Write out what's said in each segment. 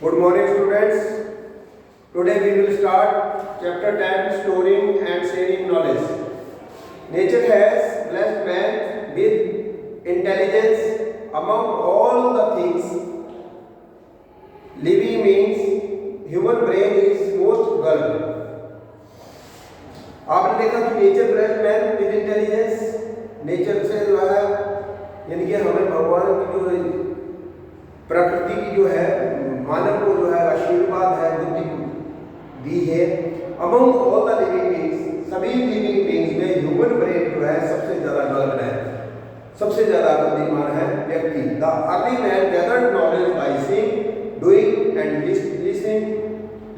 Good morning, students. Today we will start chapter 10, storing and sharing knowledge. Nature has blessed man with intelligence among all the things. Living means human brain is most gullible. आपने देखा कि nature blessed man with intelligence, nature से जो है यानी कि हमें भगवान की जो प्रकृति की जो है मानव को जो है आशीर्वाद है, बुद्धि दी है। Among all the living beings, सभी लिविंग बीइंग्स में ह्यूमन ब्रेन जो है सबसे ज्यादा डेवलप्ड है, सबसे ज्यादा बुद्धिमान है व्यक्ति। The early man gathered knowledge by seeing, doing and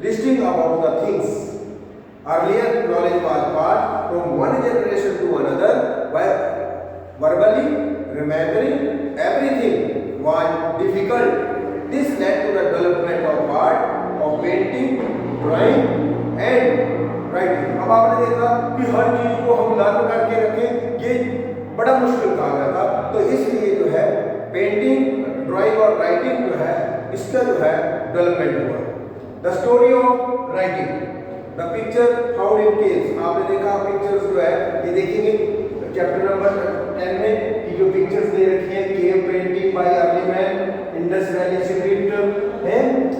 listing about the things. Earlier knowledge was passed from one generation to another by verbally remembering everything was difficult. This led to the development of art, of painting, drawing and writing. अब आपने देखा कि हर चीज को हम learn करके रखें ये बड़ा मुश्किल काम था, तो इसलिए जो है पेंटिंग, ड्राइंग और राइटिंग जो है इसका जो है डेवलपमेंट हुआ। The story of writing, the picture found in caves. आपने देखा पिक्चर्स जो है ये देखेंगे चैप्टर नंबर 10 में कि जो पिक्चर्स दे रखी है, cave painting bye early man, Indus valley script है,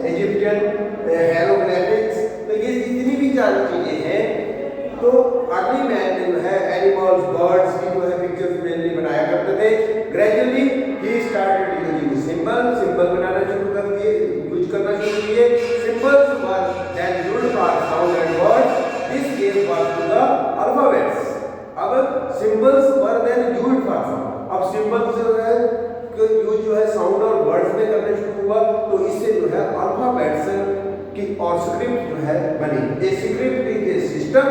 इजिप्शियन हेरोग्लिफिक्स, तो ये जितनी भी चार चीजें हैं तो अर्ली मैन ने जो है एनिमल्स, बर्ड्स की जो है पिक्चर्स मेनली बनाया करते थे। ग्रेजुअली ही स्टार्टेड यूजिंग सिंबल बनाना शुरू कर दिए, यूज करना शुरू किए। Symbols were then used for sound and words, this gave birth to the alphabets. अब symbols were then used for sound, अब सिंबल्स जो है यूज जो है साउंड और वर्ड्स में करने शुरू हुआ, तो इससे जो है अल्फाबेट्स की और स्क्रिप्ट जो है बनी। ए script is a system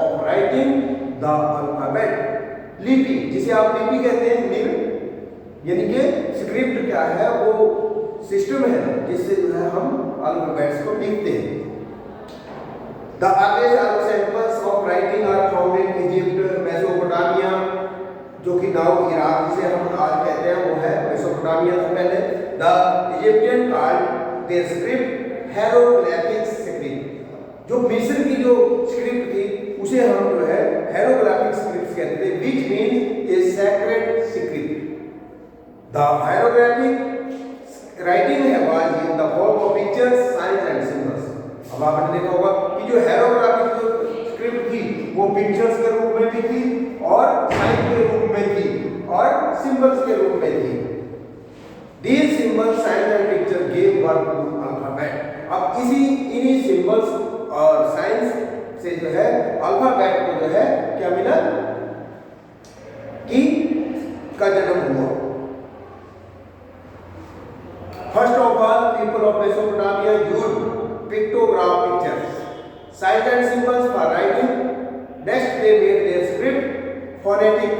of writing the alphabet. लिपि, जिसे आप लिपि कहते हैं, निर यानी कि स्क्रिप्ट क्या है, वो सिस्टम है जिससे जो है हम अल्फाबेट्स को लिखते हैं। The earliest samples of writing are found in Egypt, Mesopotamia, जो कि नाउ इराक जिसे हम आज कहते हैं वो है मेसोपोटामिया से पहले। The Egyptians called their script hieroglyphics script, जो मिस्र की जो स्क्रिप्ट थी उसे हम जो है हेरोग्लिफिक स्क्रिप्ट कहते थे, which means a sacred script. The hieroglyphic writing was in the form of pictures, signs and symbols. अब आपने देखा होगा कि जो हेरोग्लिफिक जो स्क्रिप्ट थी वो पिक्चर्स के रूप में भी थी और साइन के रूप में थी और सिंबल्स के रूप में थी। These symbols, signs and pictures gave birth to alphabet. अब इन्हीं सिंबल्स और साइंस से जो है अल्फाबेट को जो है क्या मिला कि का जन्म हुआ। First of all people of Mesopotamia used pictograph pictures, signs and symbols for writing. Next they made their script phonetic,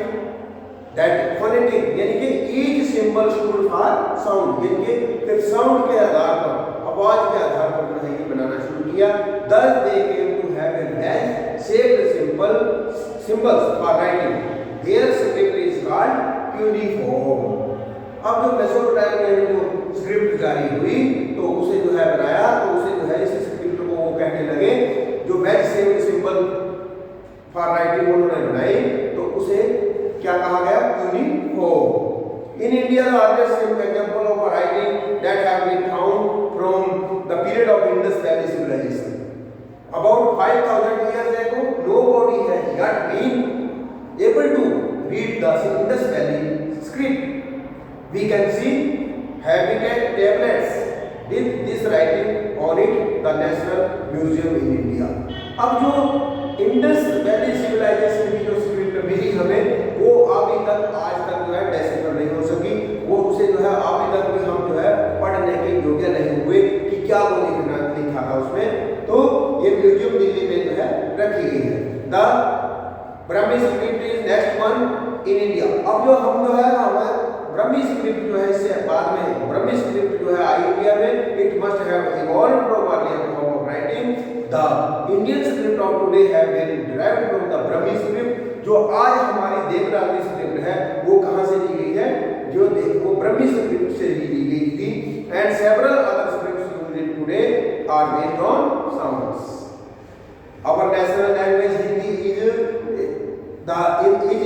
that phonetic यानी कि each symbol stood for sound, यानी कि फिर साउंड के आधार पर, आवाज के आधार पर जो है ये बनाना शुरू किया। Thus they came to have a wedge-shaped symbols for writing. Their script is called cuneiform. अब जो मेसोपोटामिया में जो स्क्रिप्ट जारी हुई तो उसे जो है बनाया, तो उसे जो है इस स्क्रिप्ट को वो कहने लगे जो wedge-shaped symbol for writing उन्होंने बनाई तो उसे क्या कहा गया, cuneiform. In India, the earliest example of writing that have been found from the period of Indus Valley civilization. About 5,000 years ago, nobody has yet been able to read the Indus Valley script. We can see habitat tablets with this writing on it, the National Museum in India. अब जो Indus valley civilisation की जो script मिली हमें वो अभी तक आज तक जो है डेसिफर नहीं हो सकी, वो उसे जो है अभी तक भी हम जो है पढ़ने के योग्य नहीं हुए कि क्या वो लिखा था उसमें, तो ये म्यूजियम दिल्ली में जो है रखी गई है। The Brahmi script is next one in India. अब जो हम जो है हमारे ब्राह्मी स्क्रिप्ट जो है इससे बाद में ब्राह्मी स्क्रिप्ट जो है आई इंडिया में, it must have evolved from earlier form of writing. The Indian script of today have been derived from the Brahmi script. जो आज हमारी देवनागरी स्क्रिप्ट है वो कहां से ली गई है, जो वो ब्राह्मी स्क्रिप्ट से ली गई थी। And several other scripts used in are based on sounds. Our national language Hindi is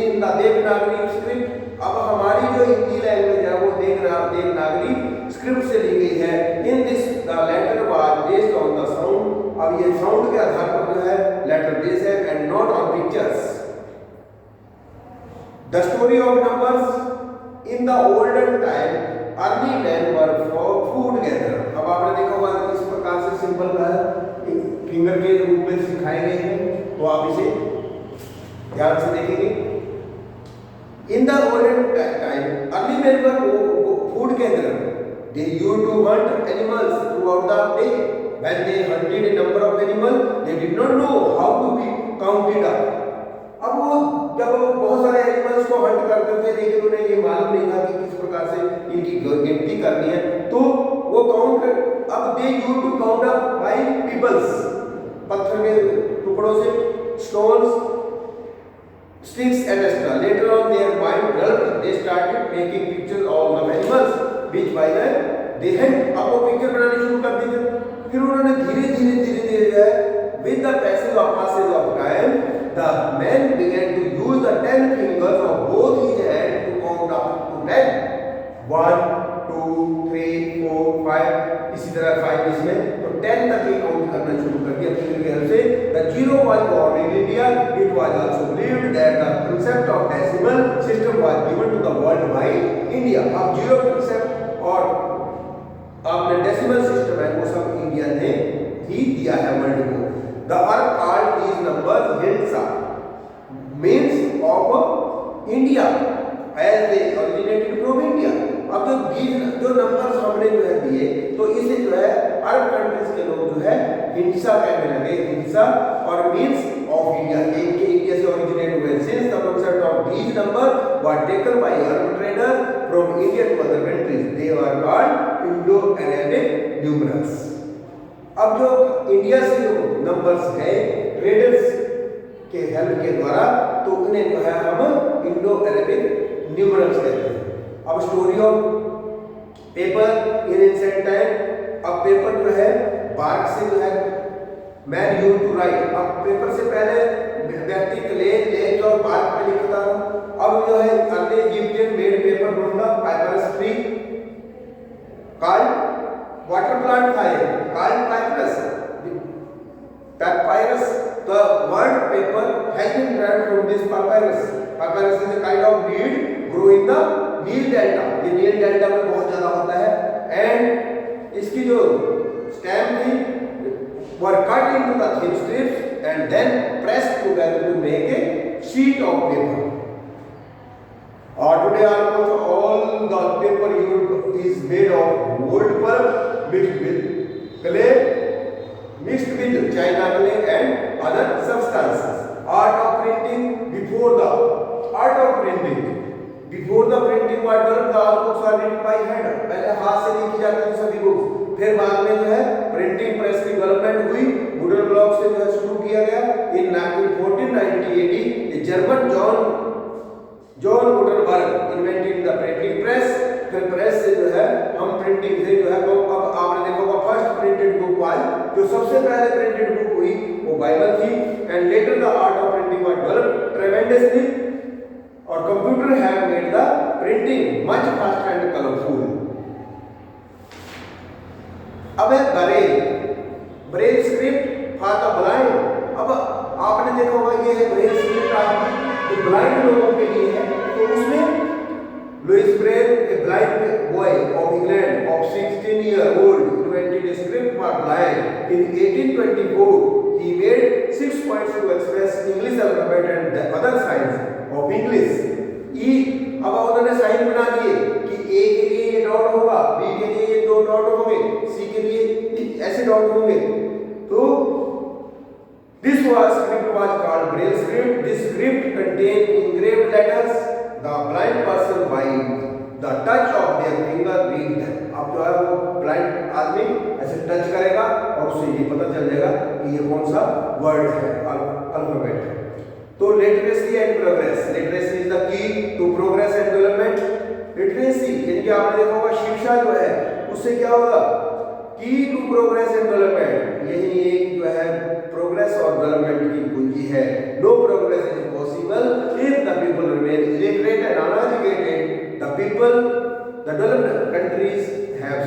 in the Devanagari script. अब हमारी जो हिंदी लैंग्वेज है वो देवनागरी स्क्रिप्ट से ली गई है. In this the letter was based on the sound. अब ये साउंड के आधार पर जो है लेटर बेस है and not on pictures. The story of numbers in the olden time early man were for food gather. अब आपने देखा होगा इस प्रकार से सिंपल का है फिंगर के रूप में सिखाए गए हैं, तो आप इसे ध्यान से देखेंगे. इन the olden time early man were food gather. They used to hunt animals throughout the day. When they hunted a number of animals, they did not know how to be counted up. अब वो जब बहुत सारे animals को Hunt करते थे लेकिन उन्हें ये मालूम नहीं था कि किस प्रकार से इनकी गिनती करनी है, तो वो काउंट. अब they used to count up by pebbles. पत्थर के टुकड़ों से, stones, sticks etc. Later on their mind developed. They started making pictures of the animals which by they had. अब वो पिक्चर बनाने शुरू कर दी. फिर उन्होंने धीरे धीरे with the passage of time the man began to use the 10 fingers of both his hands to count up to 10. 1 2 3 4 5 इसी तरह 5 इसमें तो 10 तक ये काउंट करना शुरू कर दिया. फिर के हेल्प से the zero was born in India. It was also believed that the concept of decimal system was given to the world by India. अब जीरो concept और आपने डेसिमल सिस्टम है वो सब इंडिया ने ही दिया है वर्ल्ड को. The are called these numbers Hilsa means of India as they originated from India. अब जो नंबर्स हमने जो है दिए तो इसे जो है अरब कंट्रीज के लोग जो है हिंसा कहने लगे. हिंसा और मींस ऑफ इंडिया, इंडिया से ओरिजिनेट हुए. Since the concept of these number were taken by Arab traders from India to other countries they were called Indo Arabic numerals. अब जो इंडिया से जो नंबर्स गए ट्रेडर्स के हेल्प के द्वारा तो उन्हें जो है हम इंडो अरेबिक न्यूमरल्स कहते हैं. अब story of paper in ancient time. अब पेपर जो है बार्क से जो है मैन यूज्ड टू राइट. अब पेपर से पहले व्यक्ति क्ले लेज और बार्क पे लिखता था. अब जो है early Egyptian made paper from the papyrus tree called water plant था ये called papyrus. Papyrus, the word paper has been derived from this papyrus. Papyrus is a kind of weed grow in the Nile Delta. ये Nile Delta में बहुत ज़्यादा होता है. And इसकी जो stem थी were cut into the thin strips and then pressed together to make a sheet of paper. Today almost all the paper used is made of wood pulp mixed with clay, mixed with china clay and other substances. Art of printing before the printing was developed. The books are written by hand. पहले हाथ से लिखी जाती थी सभी books. फिर बाद में जो है प्रिंटिंग प्रेस की डेवलपमेंट हुई. वुडन ब्लॉक से जो है शुरू किया गया. In 1490 AD, the German John Gutenberg invented the printing press. फिर प्रेस से जो है हम प्रिंटिंग से जो है तो अब आपने देखा होगा फर्स्ट प्रिंटेड बुक वाज जो सबसे पहले प्रिंटेड बुक हुई वो बाइबल थी. And later the art of printing was developed tremendously और computer have made the printing much fast and colourful. अब है Braille script for the blind. अब आपने देखा होगा ये है ब्रेल स्क्रिप्ट आपकी जो ब्लाइंड लोगों के लिए है. तो उसमें Louis Braille, a blind boy of England of 16 years old, invented a script for blind. In 1824, he made 6 points to express English alphabet and the other signs of English. अब उन्होंने साइन बना दिए कि A के लिए ये dot होगा, B के लिए ये 2 डॉट होंगे, C के लिए ऐसे डॉट होंगे. तो this script was called Braille script. This script contained engraved letters. The blind person by the touch of their finger read them. अब जो है वो ब्लाइंड आदमी ऐसे टच करेगा और उसे ये पता चल जाएगा कि ये कौन सा वर्ड है, अल्फाबेट है. तो literacy and progress. Literacy is the key to progress and development. Literacy यानी कि आपने देखा होगा शिक्षा जो है उससे क्या होगा की टू प्रोग्रेस एंड डेवलपमेंट, यही एक जो है प्रोग्रेस और डेवलपमेंट की कुंजी है। No progress is possible if the people remain illiterate and uneducated. The people, the developed countries have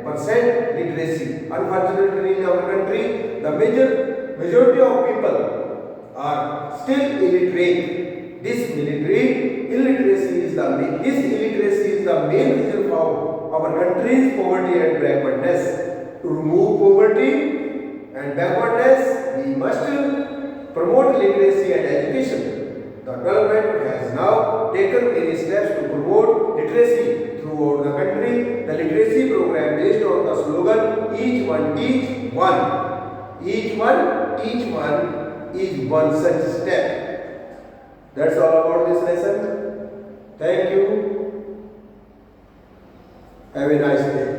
100% literacy. Unfortunately, in our country, the majority of people are still illiterate. This illiteracy is the main reason for our country's poverty and backwardness. To remove poverty and backwardness, we must promote literacy and education. The government has now taken many steps to promote literacy throughout the country. The literacy program based on the slogan "Each one teach one." Each one teach one is one such step. That's all about this lesson. Thank you. Have a nice day.